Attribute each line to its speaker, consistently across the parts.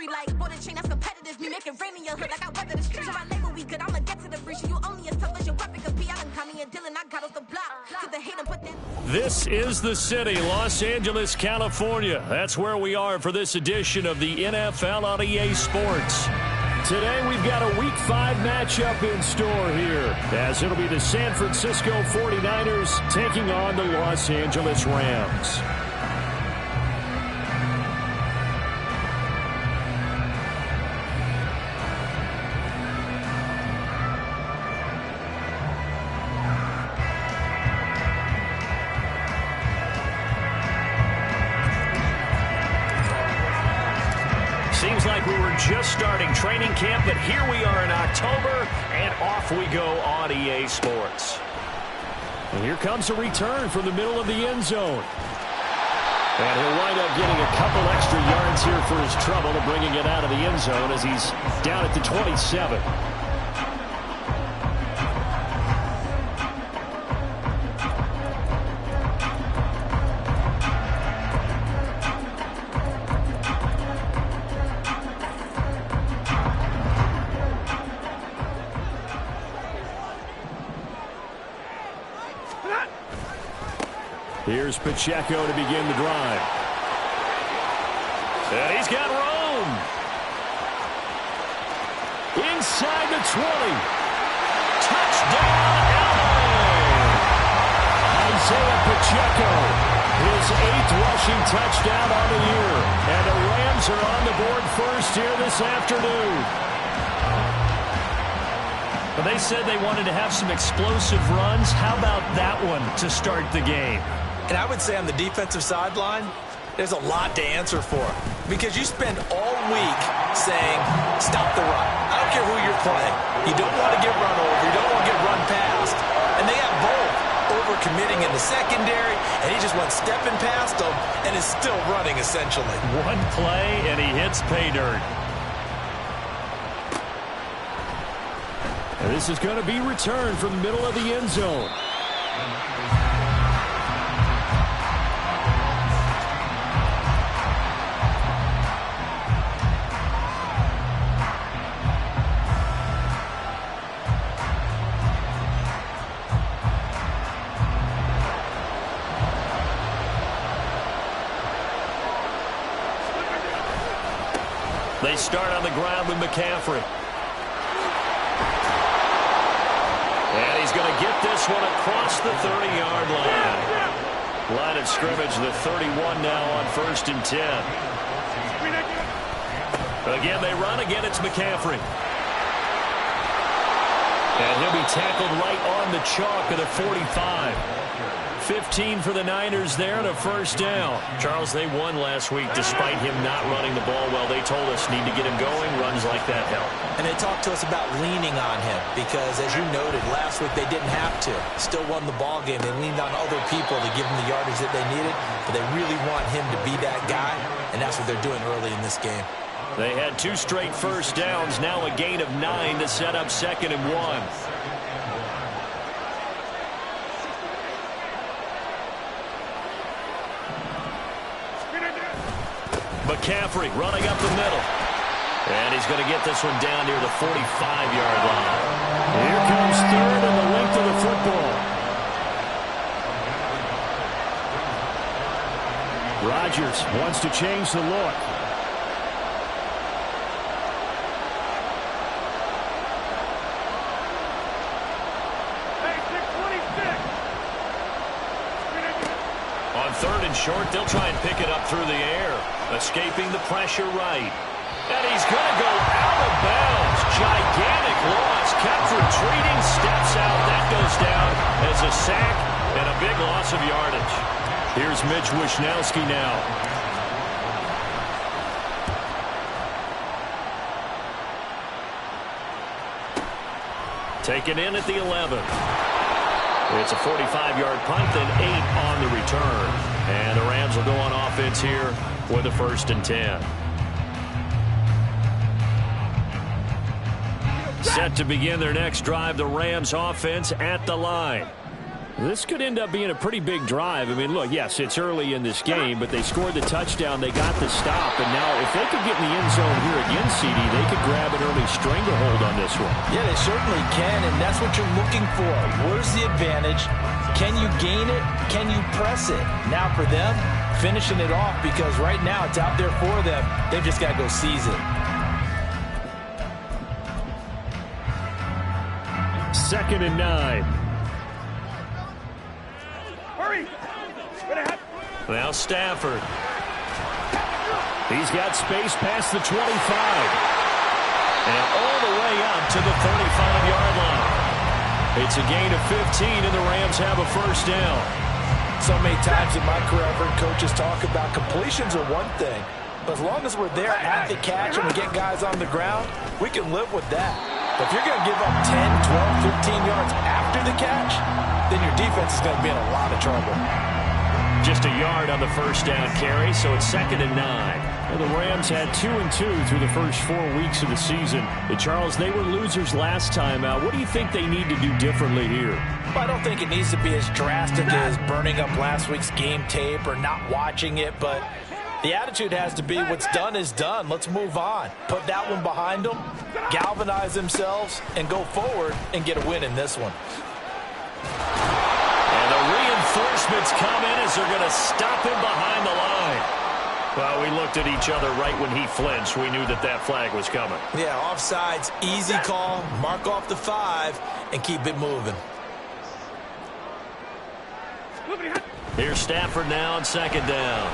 Speaker 1: free like border chain, that's competitive. Me make it rain in your hood like I weather the streets. My label we good, I'ma get to the breach. You only as tough as your weapon could be. I done caught me a deal and I got off the block. To the hate and put that.
Speaker 2: This is the city, Los Angeles, California. That's where we are for this edition of the NFL on EA Sports. Today we've got a Week 5 matchup in store here, as it'll be the San Francisco 49ers taking on the Los Angeles Rams. Seems like we were just starting training camp, but here we are in October, and off we go on EA Sports. And here comes a return from the middle of the end zone. And he'll wind up getting a couple extra yards here for his trouble of bringing it out of the end zone as he's down at the 27. Here's Pacheco to begin the drive. And he's got room. Inside the 20. Touchdown, LA! Isaiah Pacheco, his 8th rushing touchdown on the year. And the Rams are on the board first here this afternoon. But they said they wanted to have some explosive runs. How about that one to start the game?
Speaker 3: And I would say on the defensive sideline, there's a lot to answer for. Because you spend all week saying, stop the run. I don't care who you're playing. You don't want to get run over. You don't want to get run past. And they have both. Overcommitting in the secondary, and he just went stepping past them and is still running, essentially.
Speaker 2: One play, and he hits pay dirt. And this is going to be returned from the middle of the end zone. They start on the ground with McCaffrey. And he's going to get this one across the 30-yard line. Line of scrimmage, the 31 now on 1st and 10. Again, they run. Again, it's McCaffrey. And he'll be tackled right on the chalk at the 45. 15 for the Niners there and a first down. Charles, they won last week despite him not running the ball well. They told us need to get him going. Runs like that help.
Speaker 3: And they talked to us about leaning on him because, as you noted, last week they didn't have to. Still won the ball game. They leaned on other people to give them the yardage that they needed, but they really want him to be that guy, and that's what they're doing early in this game.
Speaker 2: They had 2 straight first downs, now a gain of 9 to set up 2nd and 1. McCaffrey running up the middle. And he's going to get this one down near the 45-yard line. Here comes 3rd and the length of the football. Rodgers wants to change the look. On 3rd and short, they'll try and pick it up through the air. Escaping the pressure right. And he's going to go out of bounds. Gigantic loss. Kept retreating. Steps out. That goes down as a sack and a big loss of yardage. Here's Mitch Wishnowski now. Taken in at the 11. It's a 45-yard punt, then 8 on the return. And the Rams will go on offense here with a 1st and 10. Set to begin their next drive, the Rams offense at the line. This could end up being a pretty big drive. I mean, look, yes, it's early in this game, but they scored the touchdown. They got the stop. And now if they could get in the end zone here again, CD, they could grab an early stranglehold on this one.
Speaker 3: Yeah, they certainly can, and that's what you're looking for. Where's the advantage? Can you gain it? Can you press it? Now for them, finishing it off, because right now it's out there for them. They've just got to go seize it.
Speaker 2: 2nd and 9. Now Stafford. He's got space past the 25. And all the way up to the 35-yard line. It's a gain of 15, and the Rams have a first down.
Speaker 3: So many times in my career, I've heard coaches talk about completions are one thing. But as long as we're there at the catch and we get guys on the ground, we can live with that. But if you're going to give up 10, 12, 15 yards after the catch, then your defense is going to be in a lot of trouble.
Speaker 2: Just a yard on the first down carry, so it's 2nd and 9. Well, the Rams had 2-2 through the first 4 weeks of the season. And Charles, they were losers last time out. What do you think they need to do differently here?
Speaker 3: Well, I don't think it needs to be as drastic as burning up last week's game tape or not watching it, but the attitude has to be what's done is done. Let's move on. Put that one behind them, galvanize themselves, and go forward and get a win in this one.
Speaker 2: And the reinforcements come in as they're going to stop him behind the line. Well, we looked at each other right when he flinched. We knew that that flag was coming.
Speaker 3: Yeah, offsides, easy call, mark off the 5, and keep it moving.
Speaker 2: Here's Stafford now on 2nd down.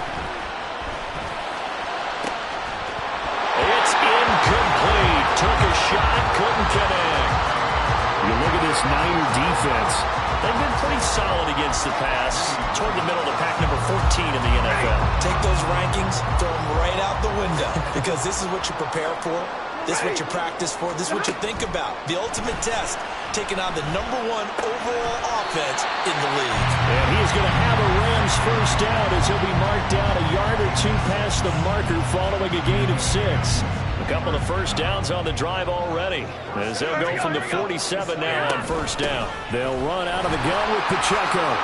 Speaker 2: It's incomplete. Took a shot, couldn't connect. You look at this Niner defense. They've been pretty solid against the pass. Toward the middle of the pack, number 14 in the NFL.
Speaker 3: Take those rankings, throw them right out the window, because this is what you prepare for. This is what you practice for. This is what you think about. The ultimate test, taking on the #1 overall offense in the league.
Speaker 2: And he is going to have a Rams first down as he'll be marked down a yard or two past the marker following a gain of 6. A couple of first downs on the drive already as they'll go from the 47 now on first down. They'll run out of the gun with Pacheco.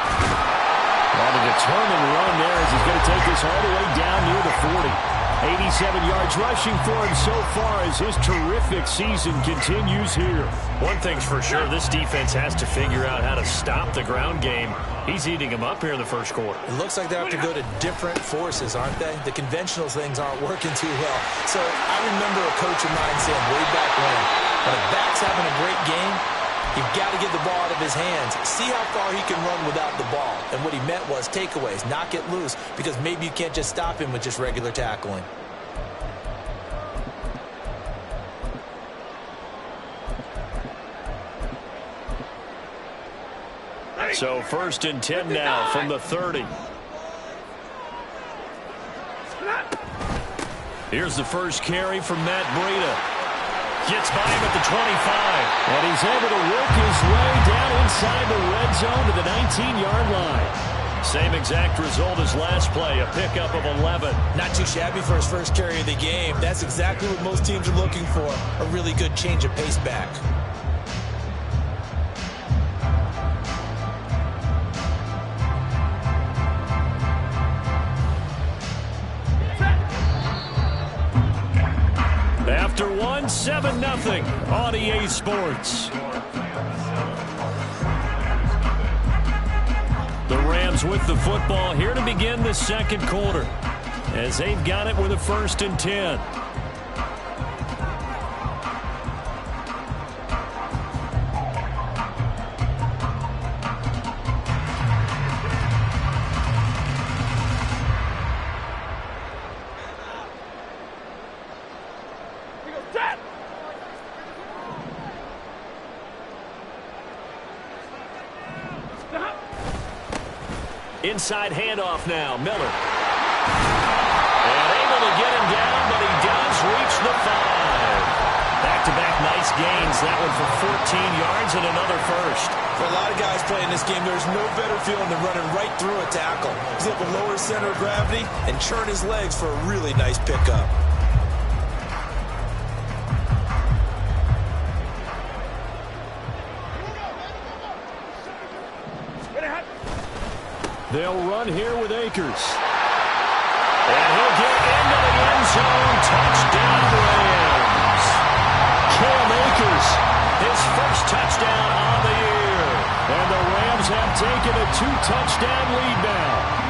Speaker 2: On a determined run there as he's going to take this all the way down near the 40. 87 yards rushing for him so far as his terrific season continues here. One thing's for sure, this defense has to figure out how to stop the ground game. He's eating them up here in the first quarter.
Speaker 3: It looks like they have to go to different forces, aren't they? The conventional things aren't working too well. So I remember a coach of mine saying way back when a back's having a great game, you've got to get the ball out of his hands. See how far he can run without the ball. And what he meant was takeaways, knock it loose, because maybe you can't just stop him with just regular tackling.
Speaker 2: So 1st and 10 now from the 30. Here's the first carry from Matt Breida. Gets by him at the 25. And he's able to work his way down inside the red zone to the 19-yard line. Same exact result as last play, a pickup of 11.
Speaker 3: Not too shabby for his first carry of the game. That's exactly what most teams are looking for, a really good change of pace back.
Speaker 2: After 7-0 on EA Sports. The Rams with the football here to begin the second quarter as they've got it with a 1st and 10. Inside handoff now, Miller. And able to get him down, but he does reach the 5. Back-to-back nice gains. That one for 14 yards and another first.
Speaker 3: For a lot of guys playing this game, there's no better feeling than running right through a tackle. He's able to lower his center of gravity and churn his legs for a really nice pickup.
Speaker 2: They'll run here with Akers. And he'll get into the end zone. Touchdown, Rams. Cam Akers, his first touchdown on the year. And the Rams have taken a 2-touchdown lead now.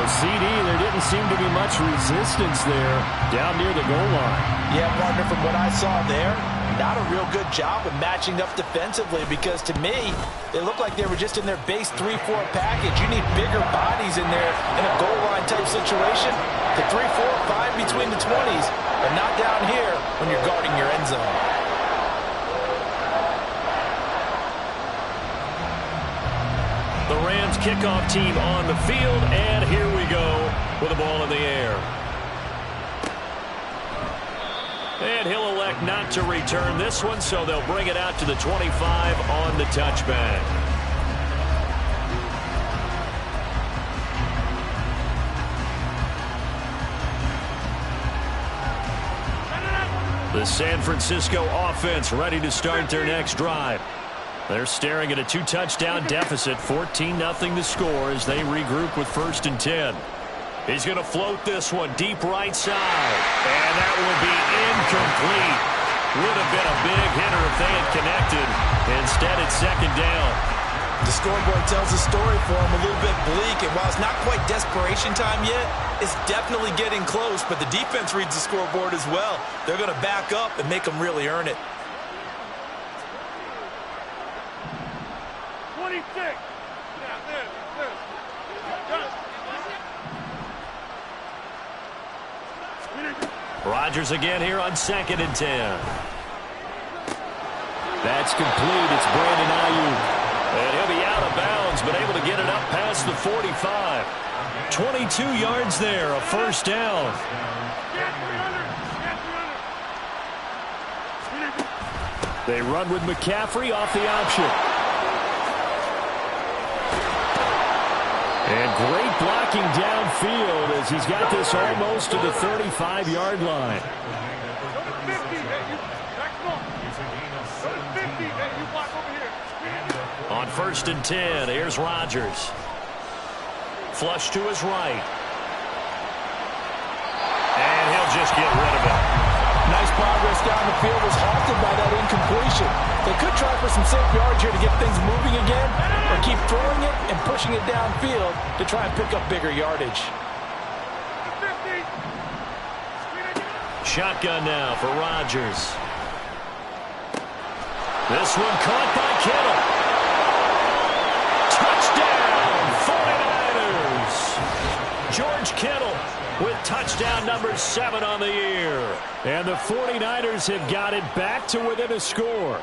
Speaker 2: CD, there didn't seem to be much resistance there down near the goal line.
Speaker 3: Yeah, partner, from what I saw there, not a real good job of matching up defensively because to me, they looked like they were just in their base 3-4 package. You need bigger bodies in there in a goal line type situation. The 3, 4, 5 between the 20s, but not down here when you're guarding your end zone.
Speaker 2: The Rams kickoff team on the field, and here we go with the ball in the air. And he'll elect not to return this one, so they'll bring it out to the 25 on the touchback. The San Francisco offense ready to start their next drive. They're staring at a 2-touchdown deficit, 14-0 the score as they regroup with 1st and 10. He's going to float this one deep right side. And that will be incomplete. Would have been a big hitter if they had connected. Instead, it's 2nd down.
Speaker 3: The scoreboard tells a story for him, a little bit bleak. And while it's not quite desperation time yet, it's definitely getting close. But the defense reads the scoreboard as well. They're going to back up and make them really earn it.
Speaker 4: 26.
Speaker 2: Rodgers again here on 2nd and 10. That's complete. It's Brandon Ayuk. And he'll be out of bounds, but able to get it up past the 45. 22 yards there, a 1st down. They run with McCaffrey off the option. And great blocking downfield as he's got this almost to the 35-yard line. On 1st and 10, here's Rodgers. Flush to his right. And he'll just get rid of it.
Speaker 3: Nice progress down the field was halted by that incompletion. They could try for some safe yards here to get things moving again, or keep throwing it and pushing it downfield to try and pick up bigger yardage.
Speaker 2: Shotgun now for Rodgers. This one caught by Kittle. Touchdown, 49ers! George Kittle with touchdown number 7 on the year. And the 49ers have got it back to within a score.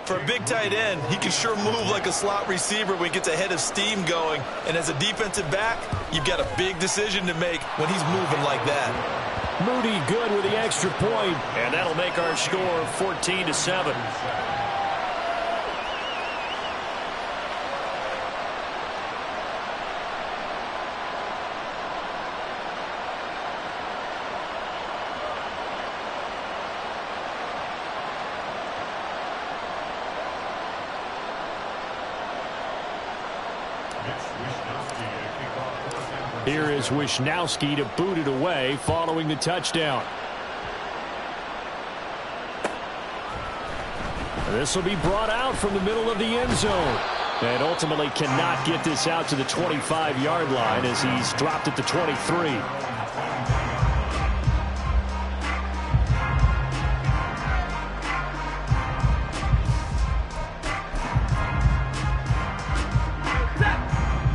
Speaker 3: For a big tight end, he can sure move like a slot receiver when he gets a head of steam going. And as a defensive back, you've got a big decision to make when he's moving like that.
Speaker 2: Moody good with the extra point, and that'll make our score 14-7. Here is Wisnowski to boot it away following the touchdown. This will be brought out from the middle of the end zone. And ultimately cannot get this out to the 25-yard line as he's dropped at the 23.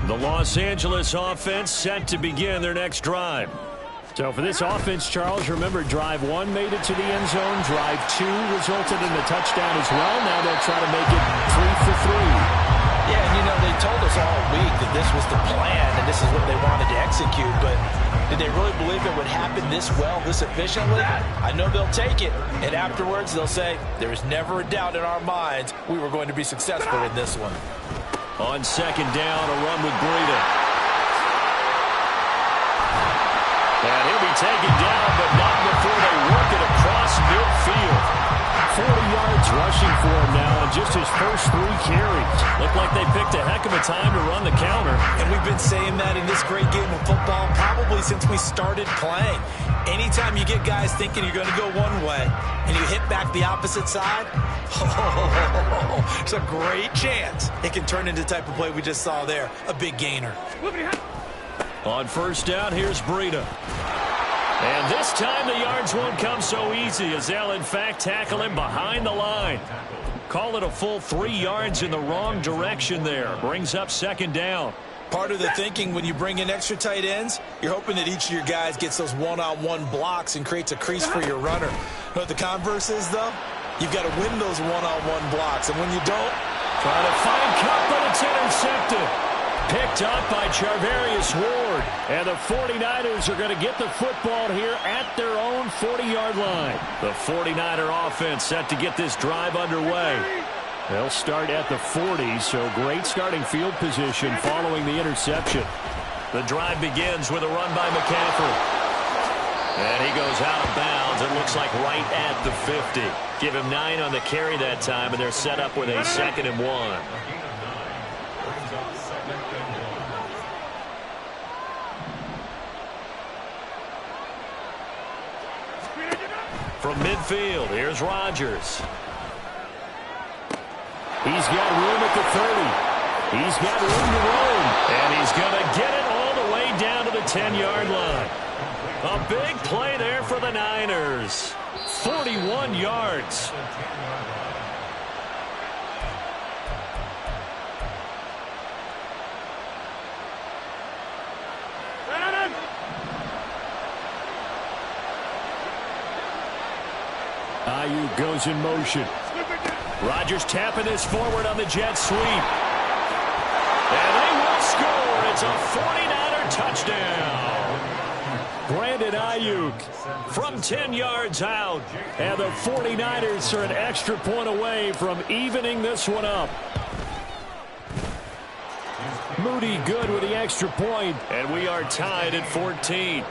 Speaker 2: The Los Angeles offense set to begin their next drive. So for this offense, Charles, remember, drive 1 made it to the end zone. Drive 2 resulted in a touchdown as well. Now they'll try to make it 3 for 3.
Speaker 3: Yeah, and you know, they told us all week that this was the plan and this is what they wanted to execute, but did they really believe it would happen this well, this efficiently? I know they'll take it, and afterwards they'll say, there was never a doubt in our minds we were going to be successful in this one.
Speaker 2: On 2nd down, a run with Breida. And he'll be taken down, but not before they work it across midfield. 40 yards rushing for him now, and just just his first 3 carries. Looked like they picked a heck of a time to run the counter.
Speaker 3: And we've been saying that in this great game of football probably since we started playing. Anytime you get guys thinking you're going to go one way and you hit back the opposite side, it's a great chance it can turn into the type of play we just saw there, a big gainer.
Speaker 2: On first down, here's Breida. And this time the yards won't come so easy as they'll, in fact, tackle him behind the line. Call it a full 3 yards in the wrong direction there. Brings up second down.
Speaker 3: Part of the thinking when you bring in extra tight ends, you're hoping that each of your guys gets those one-on-one blocks and creates a crease for your runner. You know what the converse is, though? You've got to win those one-on-one blocks, and when you don't...
Speaker 2: Trying to find Cup, but it's intercepted. Picked up by Charvarius Ward. And the 49ers are going to get the football here at their own 40-yard line. The 49er offense set to get this drive underway. They'll start at the 40, so great starting field position following the interception. The drive begins with a run by McCaffrey. And he goes out of bounds. It looks like right at the 50. Give him 9 on the carry that time, and they're set up with a 2nd and 1. From midfield, here's Rodgers. He's got room at the 30. He's got room to roam. And he's going to get it all the way down to the 10-yard line. A big play there for the Niners. 41 yards. Ayuk goes in motion. Rodgers tapping this forward on the jet sweep. And they will score. It's a 49er touchdown. Brandon Ayuk from 10 yards out. And the 49ers are an extra point away from evening this one up. Moody good with the extra point. And we are tied at 14.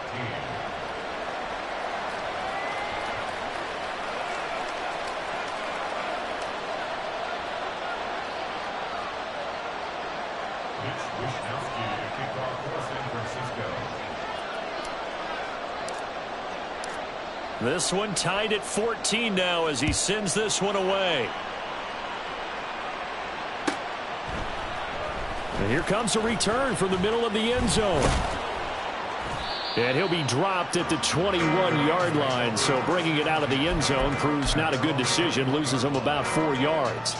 Speaker 2: This one tied at 14 now as he sends this one away. And here comes a return from the middle of the end zone. And he'll be dropped at the 21-yard line, so bringing it out of the end zone proves not a good decision, loses him about 4 yards.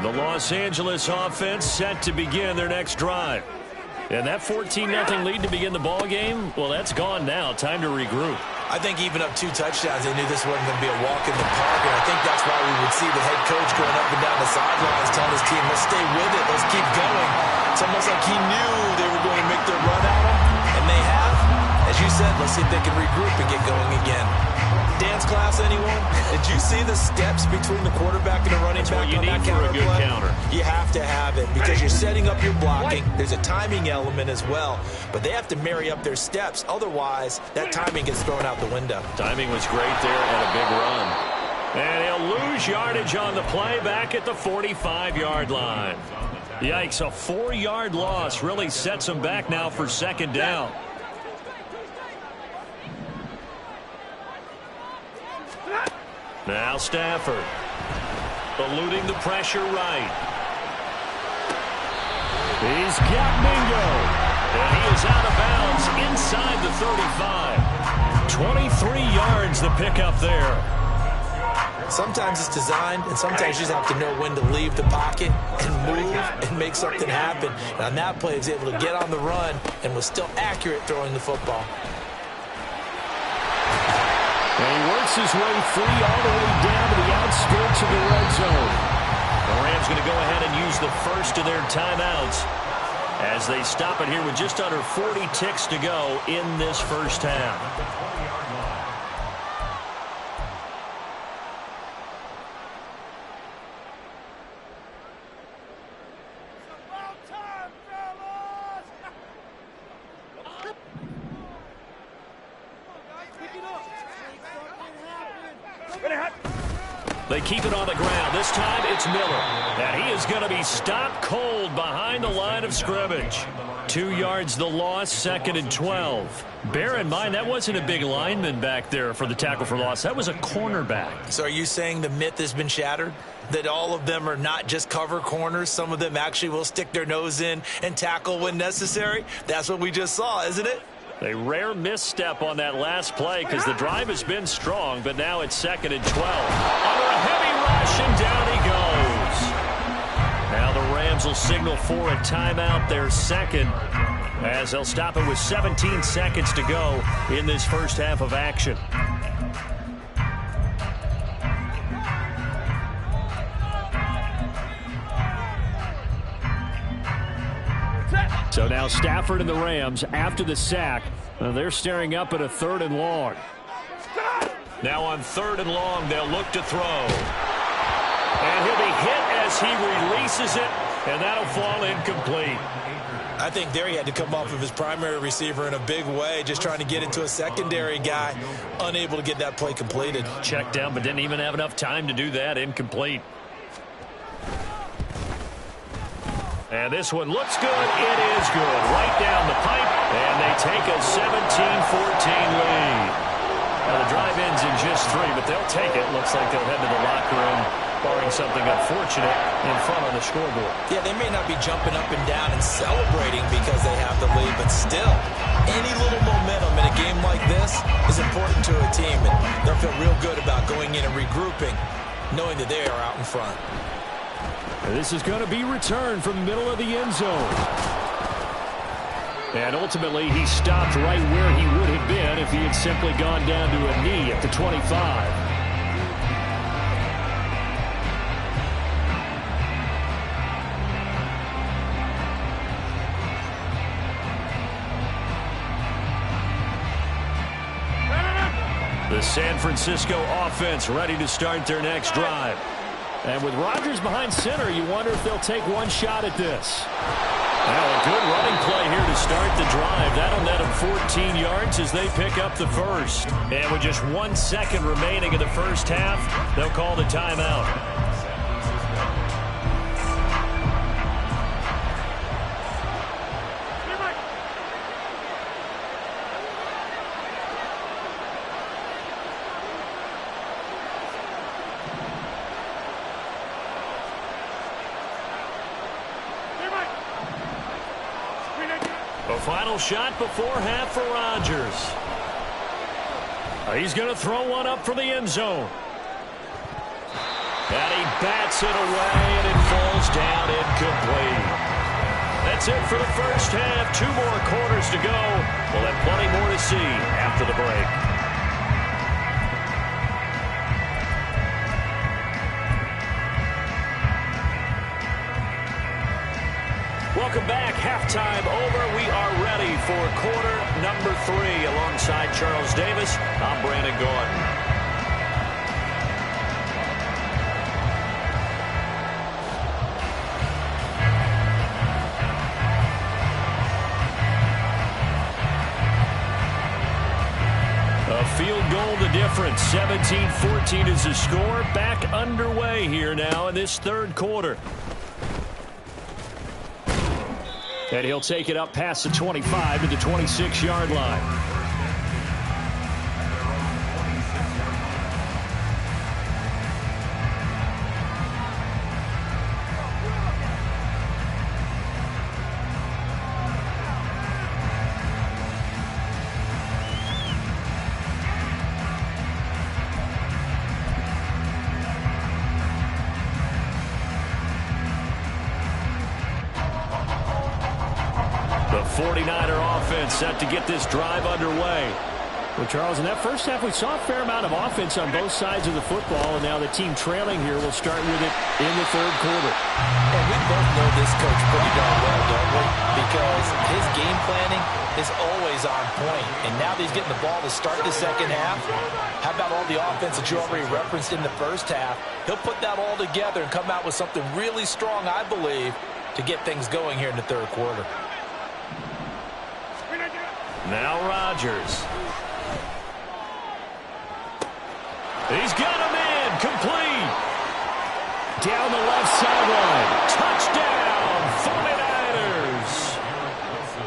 Speaker 2: The Los Angeles offense set to begin their next drive. And that 14-0 lead to begin the ball game, well, that's gone now. Time to regroup.
Speaker 3: I think even up 2 touchdowns, they knew this wasn't going to be a walk in the park, and I think that's why we would see the head coach going up and down the sidelines telling his team, let's stay with it, let's keep going. It's almost like he knew they were going to make their run at him, and they have. As you said, let's see if they can regroup and get going again. Dance class, anyone? Did you see the steps between the quarterback and the running back on that counter play? You have to have it because you're setting up your blocking. There's a timing element as well, but they have to marry up their steps. Otherwise, that timing gets thrown out the window.
Speaker 2: Timing was great there and a big run. And he'll lose yardage on the play back at the 45-yard line. Yikes, a 4-yard loss really sets him back now for second down. Now Stafford, eluding the pressure right. He's got Mingo, and he is out of bounds inside the 35. 23 yards the pickup there.
Speaker 3: Sometimes it's designed, and sometimes you just have to know when to leave the pocket and move and make something happen. And on that play, he was able to get on the run and was still accurate throwing the football.
Speaker 2: And he works his way free all the way down to the outskirts of the red zone. The Rams going to go ahead and use the first of their timeouts as they stop it here with just under 40 ticks to go in this first half. They keep it on the ground. This time it's Miller. And he is going to be stopped cold behind the line of scrimmage. 2 yards the loss, 2nd and 12. Bear in mind, that wasn't a big lineman back there for the tackle for loss. That was a cornerback.
Speaker 3: So are you saying the myth has been shattered? That all of them are not just cover corners? Some of them actually will stick their nose in and tackle when necessary? That's what we just saw, isn't it?
Speaker 2: A rare misstep on that last play because the drive has been strong, but now it's 2nd and 12. Under a heavy rush, and down he goes. Now the Rams will signal for a timeout, their second, as they'll stop it with 17 seconds to go in this first half of action. So now Stafford and the Rams, after the sack, they're staring up at a 3rd and long. Now on 3rd and long, they'll look to throw. And he'll be hit as he releases it, and that'll fall incomplete.
Speaker 3: I think there he had to come off of his primary receiver in a big way, just trying to get into a secondary guy, unable to get that play completed.
Speaker 2: Checked down, but didn't even have enough time to do that. Incomplete. And this one looks good. It is good. Right down the pipe. And they take a 17-14 lead. Now the drive ends in just 3, but they'll take it. Looks like they'll head to the locker room, barring something unfortunate, in front on the scoreboard.
Speaker 3: Yeah, they may not be jumping up and down and celebrating because they have the lead, but still, any little momentum in a game like this is important to a team, and they'll feel real good about going in and regrouping, knowing that they are out in front.
Speaker 2: This is going to be returned from the middle of the end zone. And ultimately, he stopped right where he would have been if he had simply gone down to a knee at the 25. The San Francisco offense ready to start their next drive. And with Rodgers behind center, you wonder if they'll take one shot at this. Now a good running play here to start the drive. That'll net them 14 yards as they pick up the first. And with just 1 second remaining in the first half, they'll call the timeout. A final shot before half for Rodgers. He's going to throw one up for the end zone. And he bats it away, and it falls down incomplete. That's it for the first half. 2 more quarters to go. We'll have plenty more to see after the break. Welcome back. Halftime over. We are ready for quarter number 3. Alongside Charles Davis, I'm Brandon Gordon. A field goal the difference. 17-14 is the score. Back underway here now in this third quarter. And he'll take it up past the 25 to the 26-yard line. The 49er offense set to get this drive underway. Well, Charles, in that first half, we saw a fair amount of offense on both sides of the football, and now the team trailing here will start with it in the third quarter.
Speaker 3: And we both know this coach pretty darn well, don't we? Because his game planning is always on point. And now that he's getting the ball to start the second half, how about all the offense that you already referenced in the first half? He'll put that all together and come out with something really strong, I believe, to get things going here in the third quarter.
Speaker 2: Now Rodgers. He's got him in. Complete. down the left sideline. Touchdown,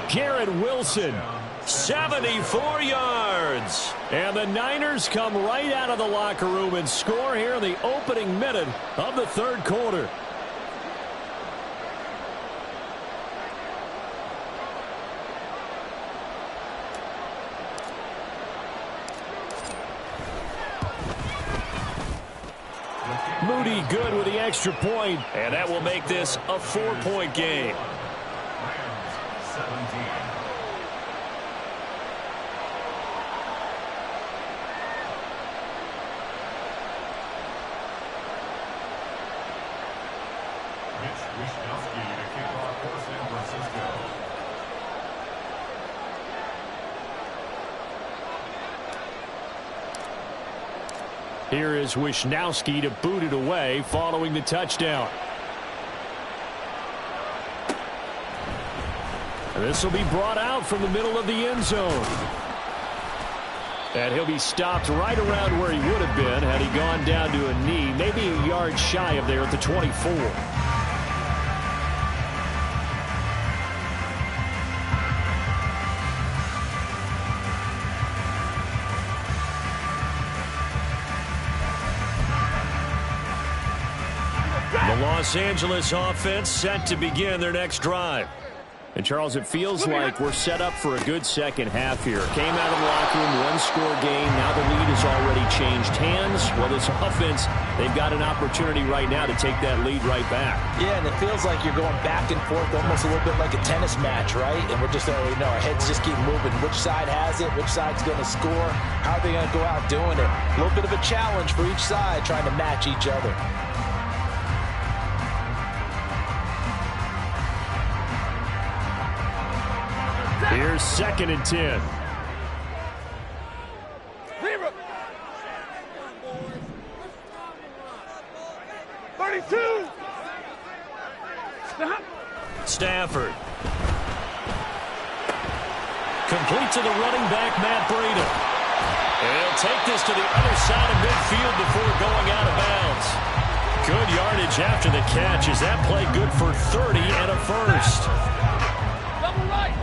Speaker 2: 49ers. Garrett Wilson, 74 yards. And the Niners come right out of the locker room and score here in the opening minute of the third quarter. Moody good with the extra point, and that will make this a 4-point game. Here is Wishnowski to boot it away following the touchdown. And this will be brought out from the middle of the end zone. And he'll be stopped right around where he would have been had he gone down to a knee, maybe a yard shy of there at the 24. Los Angeles offense set to begin their next drive. And, Charles, it feels like we're set up for a good second half here. Came out of the locker room, one-score game. Now the lead has already changed hands. Well, this offense, they've got an opportunity right now to take that lead right back.
Speaker 3: Yeah, and it feels like you're going back and forth almost a little bit like a tennis match, right? And we're just, our heads just keep moving. Which side has it? Which side's going to score? How are they going to go out doing it? A little bit of a challenge for each side trying to match each other.
Speaker 2: Here's 2nd and 10.
Speaker 4: 32.
Speaker 2: Stafford. Complete to the running back, Matt Breida. And he'll take this to the other side of midfield before going out of bounds. Good yardage after the catch. Is that play good for 30 and a first?
Speaker 4: Double right.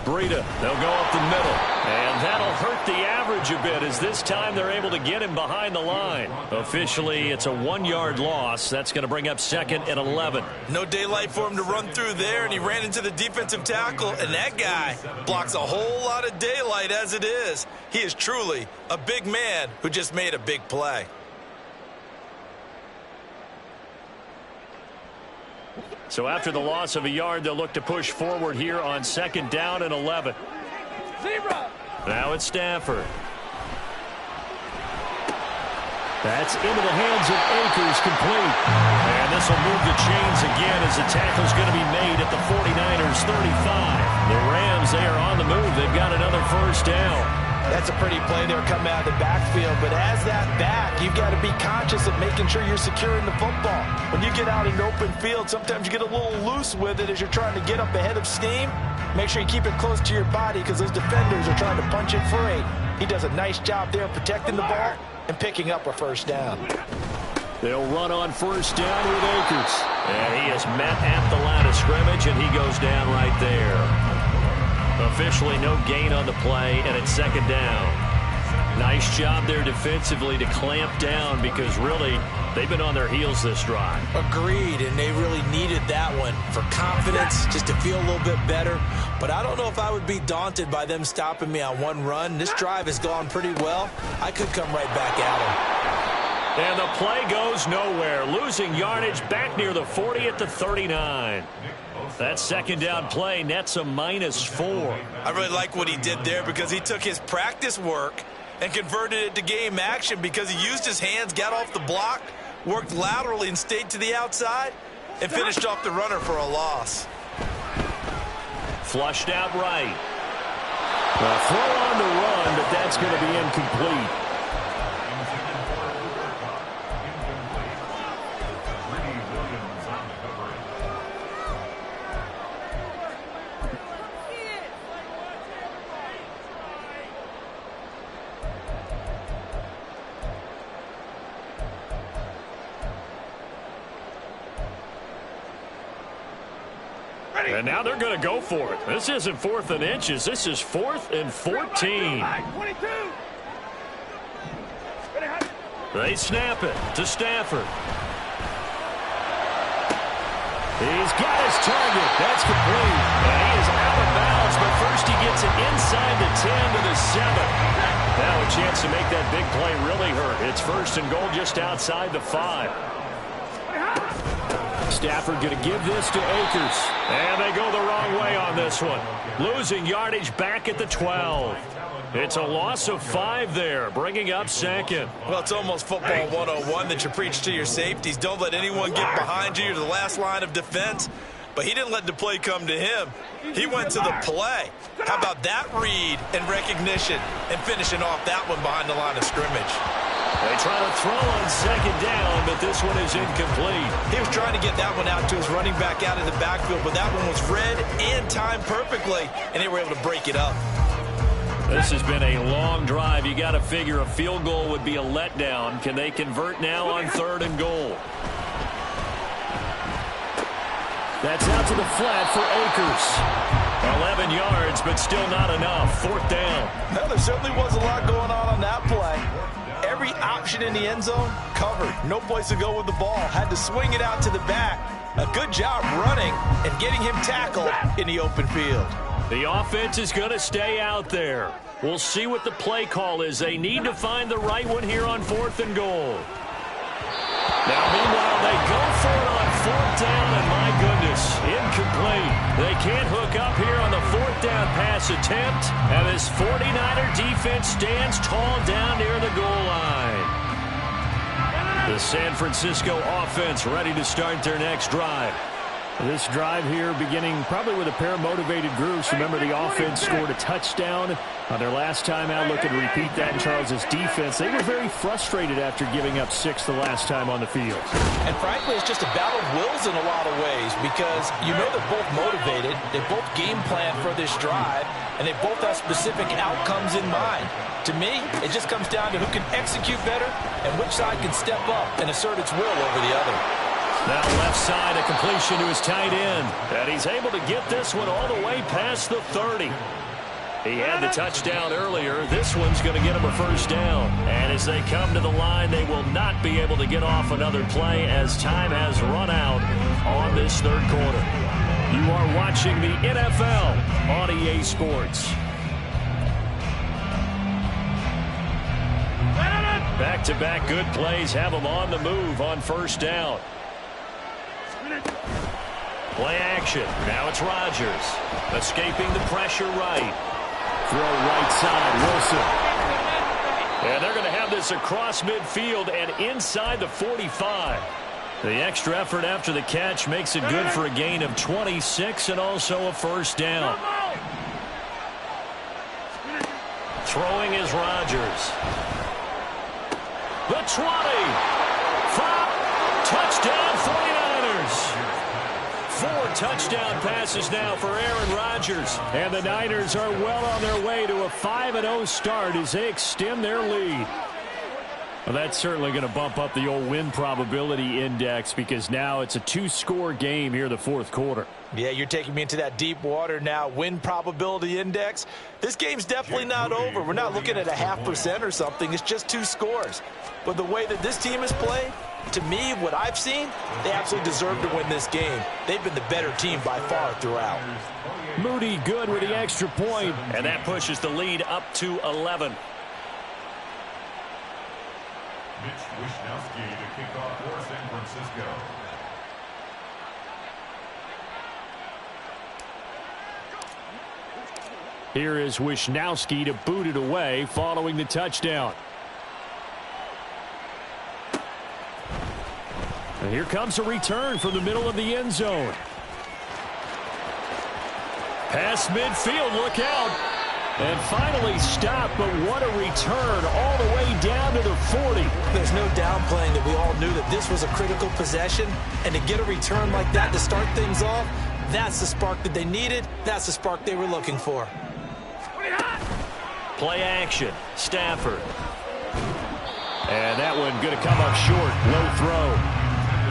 Speaker 2: Breida, they'll go up the middle. And that'll hurt the average a bit as this time they're able to get him behind the line. Officially, it's a 1-yard loss. That's going to bring up 2nd and 11.
Speaker 3: No daylight for him to run through there, and he ran into the defensive tackle, and that guy blocks a whole lot of daylight as it is. He is truly a big man who just made a big play.
Speaker 2: So after the loss of a yard, they'll look to push forward here on 2nd down and 11.
Speaker 4: Zebra.
Speaker 2: Now it's Stafford. That's into the hands of Akers, complete. And this will move the chains again as the tackle's going to be made at the 49ers 35. The Rams, they are on the move. They've got another first down.
Speaker 3: That's a pretty play there coming out of the backfield, but as that back, you've got to be conscious of making sure you're securing the football. When you get out in open field, sometimes you get a little loose with it as you're trying to get up ahead of steam. Make sure you keep it close to your body because those defenders are trying to punch it free. He does a nice job there protecting the ball and picking up a first down.
Speaker 2: They'll run on first down with Akers. And he is met at the line of scrimmage, and he goes down right there. Officially no gain on the play, and it's 2nd down. Nice job there defensively to clamp down because really they've been on their heels this drive.
Speaker 3: Agreed, and they really needed that one for confidence, just to feel a little bit better. But I don't know if I would be daunted by them stopping me on one run. This drive has gone pretty well. I could come right back at them.
Speaker 2: And the play goes nowhere. Losing yardage back near the 40 at the 39. That 2nd down play nets a -4.
Speaker 3: I really like what he did there because he took his practice work and converted it to game action because he used his hands, got off the block, worked laterally and stayed to the outside, and finished off the runner for a loss.
Speaker 2: Flushed out right. A throw on the run, but that's going to be incomplete. And now they're going to go for it. This isn't 4th and inches. This is 4th and 14. They snap it to Stafford. He's got his target. That's complete. And he is out of bounds, but first he gets it inside the 10 to the 7. Now a chance to make that big play really hurt. It's 1st and goal just outside the 5. Stafford going to give this to Akers. And they go the wrong way on this one. Losing yardage back at the 12. It's a loss of 5 there, bringing up 2nd.
Speaker 3: Well, it's almost football 101 that you preach to your safeties. Don't let anyone get behind you. You're the last line of defense. But he didn't let the play come to him. He went to the play. How about that read and recognition and finishing off that one behind the line of scrimmage?
Speaker 2: They try to throw on 2nd down, but this one is incomplete.
Speaker 3: He was trying to get that one out to his running back out of the backfield, but that one was read and timed perfectly, and they were able to break it up.
Speaker 2: This has been a long drive. You got to figure a field goal would be a letdown. Can they convert now on 3rd and goal? That's out to the flat for Akers. 11 yards, but still not enough. 4th down.
Speaker 3: Well, there certainly was a lot going on that play. Every option in the end zone covered. No place to go with the ball. Had to swing it out to the back. A good job running and getting him tackled in the open field.
Speaker 2: The offense is going to stay out there. We'll see what the play call is. They need to find the right one here on 4th and goal. Now, meanwhile, they go for it on 4th down, and my goodness, incomplete. They can't hook up here on the 4th down pass attempt, and this 49er defense stands tall down near the goal line. The San Francisco offense ready to start their next drive. This drive here beginning probably with a pair of motivated groups. Remember, the offense scored a touchdown on their last time out. Looking to repeat that in Charles' defense. They were very frustrated after giving up 6 the last time on the field.
Speaker 3: And frankly, it's just a battle of wills in a lot of ways because you know they're both motivated. They both game plan for this drive, and they both have specific outcomes in mind. To me, it just comes down to who can execute better and which side can step up and assert its will over the other.
Speaker 2: Now left side, a completion to his tight end. And he's able to get this one all the way past the 30. He had the touchdown earlier. This one's going to get him a 1st down. And as they come to the line, they will not be able to get off another play as time has run out on this 3rd quarter. You are watching the NFL on EA Sports. Back-to-back good plays have them on the move on 1st down. Play action. Now it's Rodgers. Escaping the pressure right. Throw right side, Wilson. And they're going to have this across midfield and inside the 45. The extra effort after the catch makes it good for a gain of 26 and also a 1st down. Throwing is Rodgers. The 20. 5. Touchdown 49ers. 4 touchdown passes now for Aaron Rodgers. And the Niners are well on their way to a 5-0 start as they extend their lead. Well, that's certainly going to bump up the old win probability index because now it's a 2-score game here in the 4th quarter.
Speaker 3: Yeah, you're taking me into that deep water now. Win probability index. This game's definitely not over. We're not looking at a 0.5% or something. It's just 2 scores. But the way that this team has played, to me, what I've seen, they absolutely deserve to win this game. They've been the better team by far throughout.
Speaker 2: Moody good with the extra point, and that pushes the lead up to 11.
Speaker 5: Mitch to kick off for San Francisco.
Speaker 2: Here is Wisnowski to boot it away following the touchdown. And here comes a return from the middle of the end zone. Past midfield, look out. And finally stopped, but what a return all the way down to the 40.
Speaker 3: There's no downplaying that we all knew that this was a critical possession. And to get a return like that to start things off, that's the spark that they needed. That's the spark they were looking for.
Speaker 2: Play action. Stafford. And that one going to come up short. Low throw.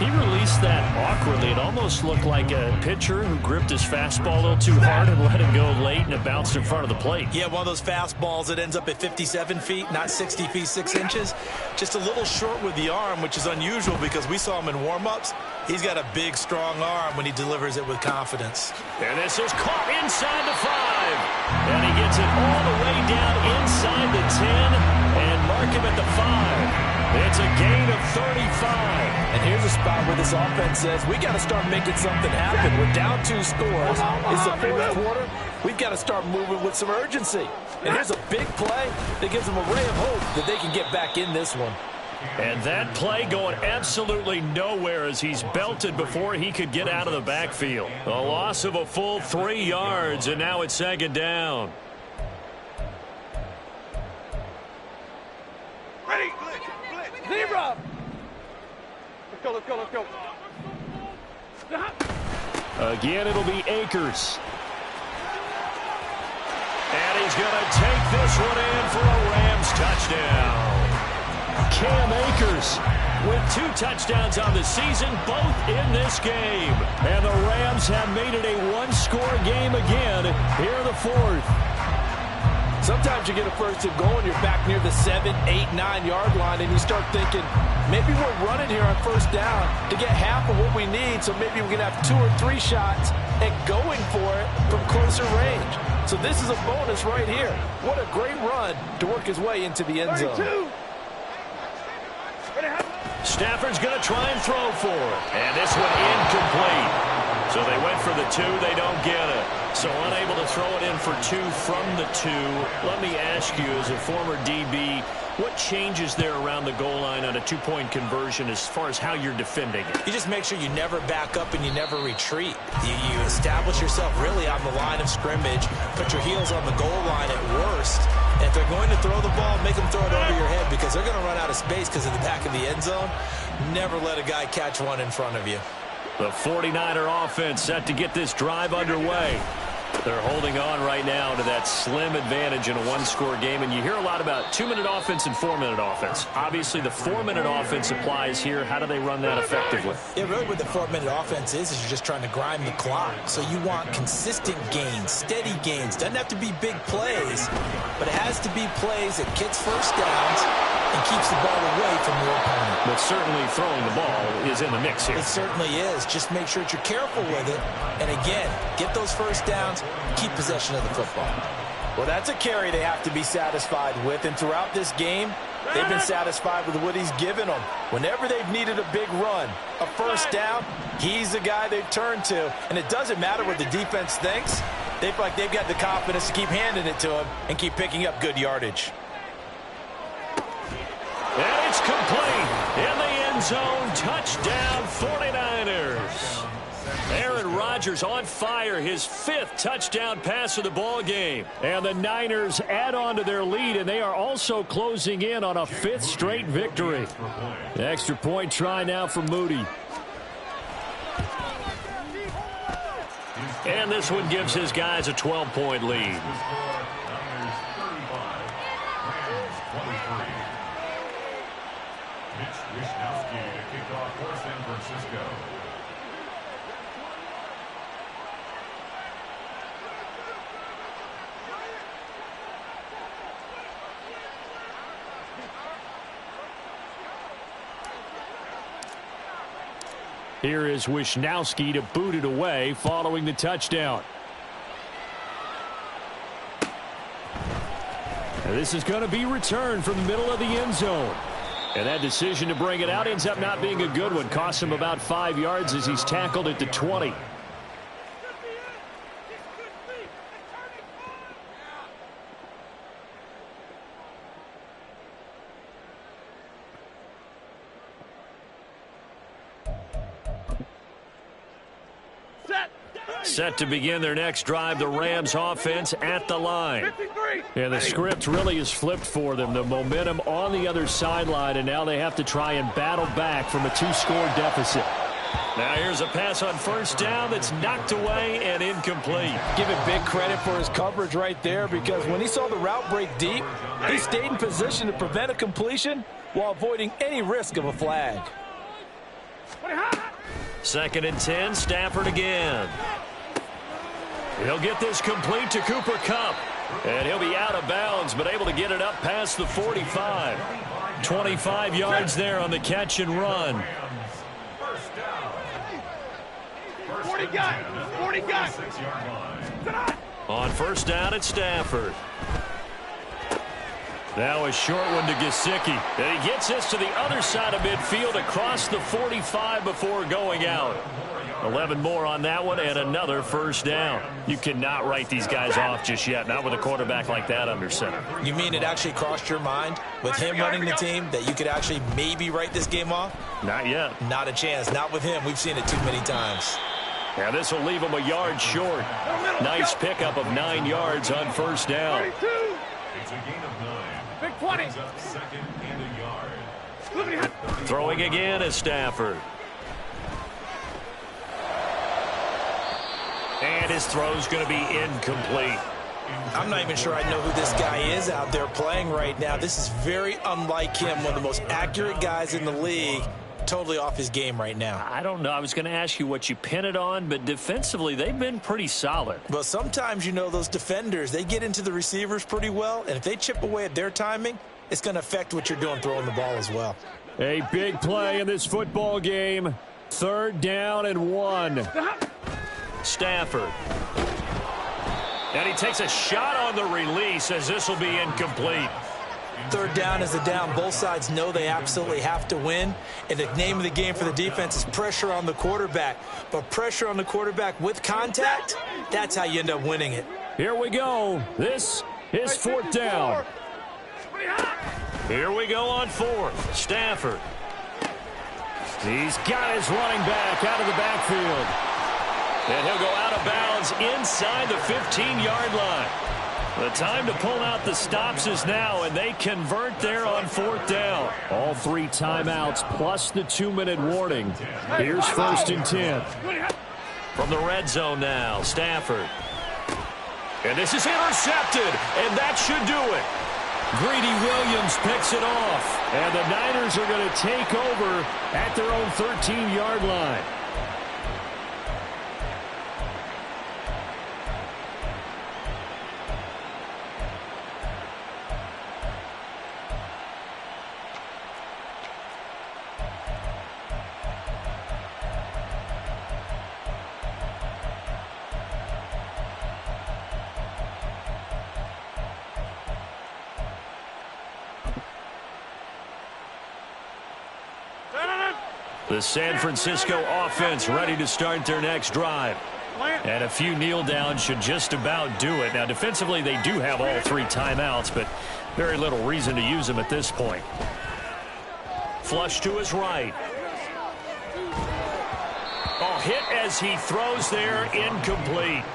Speaker 2: He released that awkwardly. It almost looked like a pitcher who gripped his fastball a little too hard and let it go late, and it bounced in front of the plate.
Speaker 3: Yeah, one of those fastballs that ends up at 57 feet, not 60 feet, 6 inches. Just a little short with the arm, which is unusual because we saw him in warm-ups. He's got a big, strong arm when he delivers it with confidence.
Speaker 2: And this is caught inside the 5. And he gets it all the way down inside the 10 and mark him at the 5. It's a gain of 35.
Speaker 3: And here's a spot where this offense says, we got to start making something happen. We're down 2 scores. It's the 4th quarter. We've got to start moving with some urgency. And here's a big play that gives them a ray of hope that they can get back in this one.
Speaker 2: And that play going absolutely nowhere as he's belted before he could get out of the backfield. A loss of a full 3 yards, and now it's 2nd down.
Speaker 4: Ready. Zebra. Let's go.
Speaker 2: Again, it'll be Akers. And he's going to take this one in for a Rams touchdown. Cam Akers with 2 touchdowns on the season, both in this game. And the Rams have made it a 1-score game again here in the 4th.
Speaker 3: Sometimes you get a 1st and goal and you're back near the 7, 8, 9-yard line, and you start thinking, maybe we're running here on 1st down to get half of what we need, so maybe we can have 2 or 3 shots and going for it from closer range. So this is a bonus right here. What a great run to work his way into the end zone.
Speaker 2: Stafford's going to try and throw for it. And this one incomplete. So they went for the 2. They don't get it. So unable to throw it in for 2 from the 2. Let me ask you, as a former DB, what changes there around the goal line on a 2-point conversion as far as how you're defending it?
Speaker 3: You just make sure you never back up and you never retreat. You establish yourself really on the line of scrimmage, put your heels on the goal line at worst. And if they're going to throw the ball, make them throw it over your head because they're going to run out of space because of the back of the end zone. Never let a guy catch one in front of you.
Speaker 2: The 49er offense set to get this drive underway. They're holding on right now to that slim advantage in a 1-score game. And you hear a lot about 2-minute offense and 4-minute offense. Obviously, the 4-minute offense applies here. How do they run that effectively?
Speaker 3: Yeah, really what the 4-minute offense is you're just trying to grind the clock. So you want consistent gains, steady gains. Doesn't have to be big plays, but it has to be plays that gets 1st downs and keeps the ball away from your opponent.
Speaker 2: But certainly throwing the ball is in the mix here.
Speaker 3: It certainly is. Just make sure that you're careful with it. And again, get those 1st downs, keep possession of the football. Well, that's a carry they have to be satisfied with. And throughout this game, they've been satisfied with what he's given them. Whenever they've needed a big run, a 1st down, he's the guy they've turned to. And it doesn't matter what the defense thinks. They feel like they've got the confidence to keep handing it to him and keep picking up good yardage.
Speaker 2: And it's complete in the end zone. Touchdown 49ers. Aaron Rodgers on fire, his 5th touchdown pass of the ball game. And the Niners add on to their lead, and they are also closing in on a 5th straight victory. Extra point try now for Moody. And this one gives his guys a 12-point lead. Here is Wisnowski to boot it away following the touchdown. And this is going to be returned from the middle of the end zone. And that decision to bring it out ends up not being a good one. Costs him about 5 yards as he's tackled at the 20. Set to begin their next drive, the Rams offense at the line. And the script really is flipped for them. The momentum on the other sideline, and now they have to try and battle back from a 2-score deficit. Now here's a pass on 1st down that's knocked away and incomplete.
Speaker 3: Give it big credit for his coverage right there, because when he saw the route break deep, he stayed in position to prevent a completion while avoiding any risk of a flag.
Speaker 2: 2nd and 10, Stafford again. He'll get this complete to Cooper Kupp. And he'll be out of bounds, but able to get it up past the 45. 25 yards there on the catch and run.
Speaker 4: 40 guys. 40 guys.
Speaker 2: On 1st down at Stafford. Now a short one to Gesicki. And he gets this to the other side of midfield across the 45 before going out. 11 more on that one and another 1st down. You cannot write these guys off just yet, not with a quarterback like that under center.
Speaker 3: You mean it actually crossed your mind with him running the team that you could actually maybe write this game off?
Speaker 2: Not yet.
Speaker 3: Not a chance. Not with him. We've seen it too many times.
Speaker 2: Now this will leave him a yard short. Nice pickup of 9 yards on 1st down.
Speaker 5: It's a gain of 9.
Speaker 4: Big 20.
Speaker 5: Brings up 2nd and a yard.
Speaker 2: Throwing again is Stafford. And his throw's going to be incomplete.
Speaker 3: I'm not even sure I know who this guy is out there playing right now. This is very unlike him, one of the most accurate guys in the league. Totally off his game right now.
Speaker 2: I don't know. I was going to ask you what you pin it on, but defensively, they've been pretty solid.
Speaker 3: Well, sometimes, you know, those defenders, they get into the receivers pretty well, and if they chip away at their timing, it's going to affect what you're doing throwing the ball as well.
Speaker 2: A big play in this football game. 3rd down and 1. Stafford. And he takes a shot on the release as this will be incomplete.
Speaker 3: 3rd down is a down. Both sides know they absolutely have to win. And the name of the game for the defense is pressure on the quarterback. But pressure on the quarterback with contact, that's how you end up winning it.
Speaker 2: Here we go. This is 4th down. Here we go on 4th. Stafford. He's got his running back out of the backfield. And he'll go out of bounds inside the 15-yard line. The time to pull out the stops is now, and they convert there on 4th down. All 3 timeouts plus the 2-minute warning. Here's 1st and 10. From the red zone now, Stafford. And this is intercepted, and that should do it. Greedy Williams picks it off, and the Niners are going to take over at their own 13-yard line. The San Francisco offense ready to start their next drive. And a few kneel downs should just about do it. Now, defensively, they do have all 3 timeouts, but very little reason to use them at this point. Flush to his right. Oh, hit as he throws there, incomplete.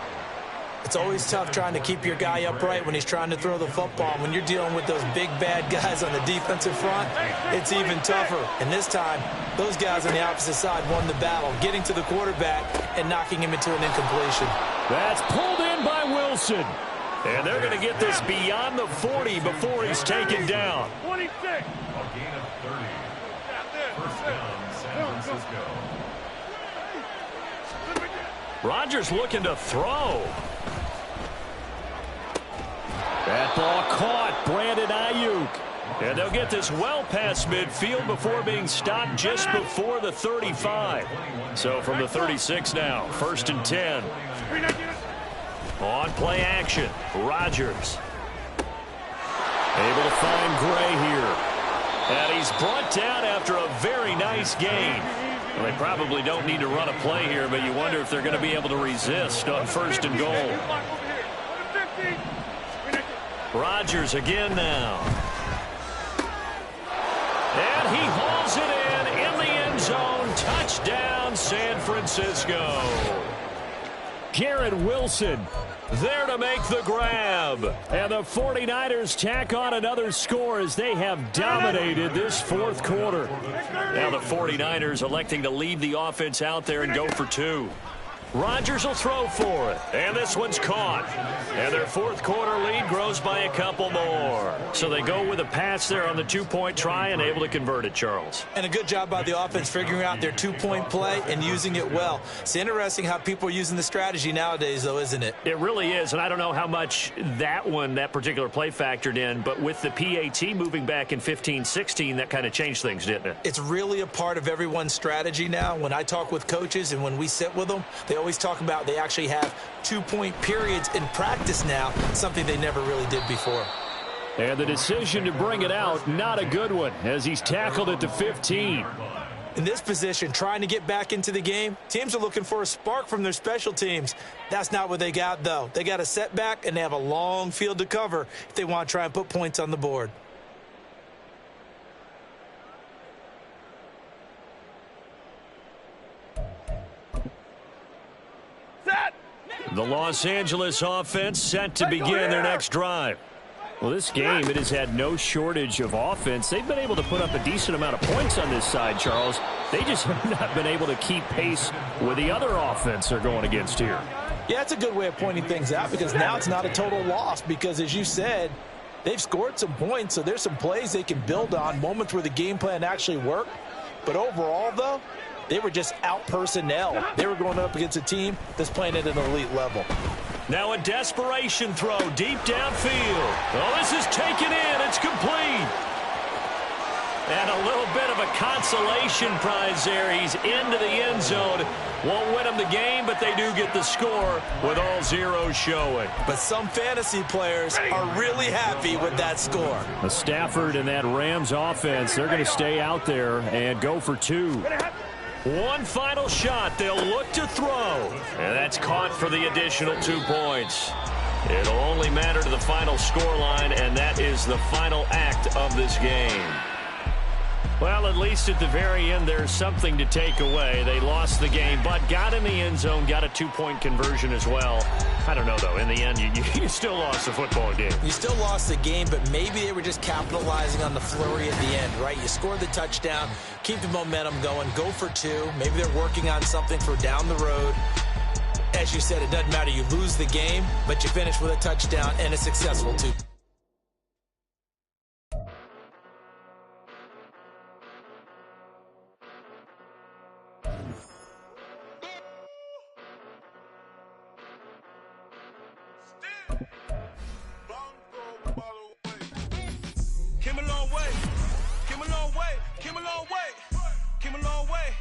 Speaker 3: It's always tough trying to keep your guy upright when he's trying to throw the football. When you're dealing with those big, bad guys on the defensive front, it's even tougher. And this time, those guys on the opposite side won the battle, getting to the quarterback and knocking him into an incompletion.
Speaker 2: That's pulled in by Wilson. And they're going to get this beyond the 40 before he's taken down.
Speaker 4: 26.
Speaker 5: A gain of 30. 1st down, San Francisco.
Speaker 2: Rodgers looking to throw. That ball caught. Brandon Ayuk. And they'll get this well past midfield before being stopped just before the 35. So from the 36 now, 1st and 10. On play action, Rodgers. Able to find Gray here. And he's brought down after a very nice gain. Well, they probably don't need to run a play here, but you wonder if they're going to be able to resist on 1st and goal. Rodgers again now. And he hauls it in the end zone. Touchdown, San Francisco. Garrett Wilson there to make the grab. And the 49ers tack on another score as they have dominated this 4th quarter. Now the 49ers electing to leave the offense out there and go for 2. Rodgers will throw for it, and this one's caught. And their fourth quarter lead grows by a couple more. So they go with a pass there on the two-point try and able to convert it, Charles.
Speaker 3: And a good job by the offense figuring out their two-point play and using it well. It's interesting how people are using the strategy nowadays, though, isn't it?
Speaker 2: It really is, and I don't know how much that particular play factored in, but with the PAT moving back in 15-16, that kind of changed things, didn't it?
Speaker 3: It's really a part of everyone's strategy now. When I talk with coaches and when we sit with them, they always talk about they actually have two-point periods in practice now, something they never really did before.
Speaker 2: And the decision to bring it out, not a good one, as he's tackled at the 15.
Speaker 3: In this position, trying to get back into the game, teams are looking for a spark from their special teams. That's not what they got, though. They got a setback, and they have a long field to cover if they want to try and put points on the board.
Speaker 2: The Los Angeles offense set to begin their next drive. Well, this game, it has had no shortage of offense. They've been able to put up a decent amount of points on this side, Charles. They just have not been able to keep pace with the other offense they're going against here.
Speaker 3: Yeah, that's a good way of pointing things out because now it's not a total loss because, as you said, they've scored some points, so there's some plays they can build on, moments where the game plan actually worked. But overall, though, they were just out-personnel. They were going up against a team that's playing at an elite level.
Speaker 2: Now a desperation throw deep downfield. Oh, this is taken in. It's complete. And a little bit of a consolation prize there. He's into the end zone. Won't win them the game, but they do get the score with all zeros showing.
Speaker 3: But some fantasy players are really happy with that score.
Speaker 2: Stafford and that Rams offense, they're going to stay out there and go for two. One final shot. They'll look to throw. And that's caught for the additional 2 points. It'll only matter to the final scoreline, and that is the final act of this game. Well, at least at the very end, there's something to take away. They lost the game, but got in the end zone, got a 2-point conversion as well. I don't know, though. In the end, you still lost the football game.
Speaker 3: You still lost the game, but maybe they were just capitalizing on the flurry at the end, right? You scored the touchdown, keep the momentum going, go for two. Maybe they're working on something for down the road. As you said, it doesn't matter. You lose the game, but you finish with a touchdown and a successful two.
Speaker 6: Came a long way, came a long way, came a long way, came a long way.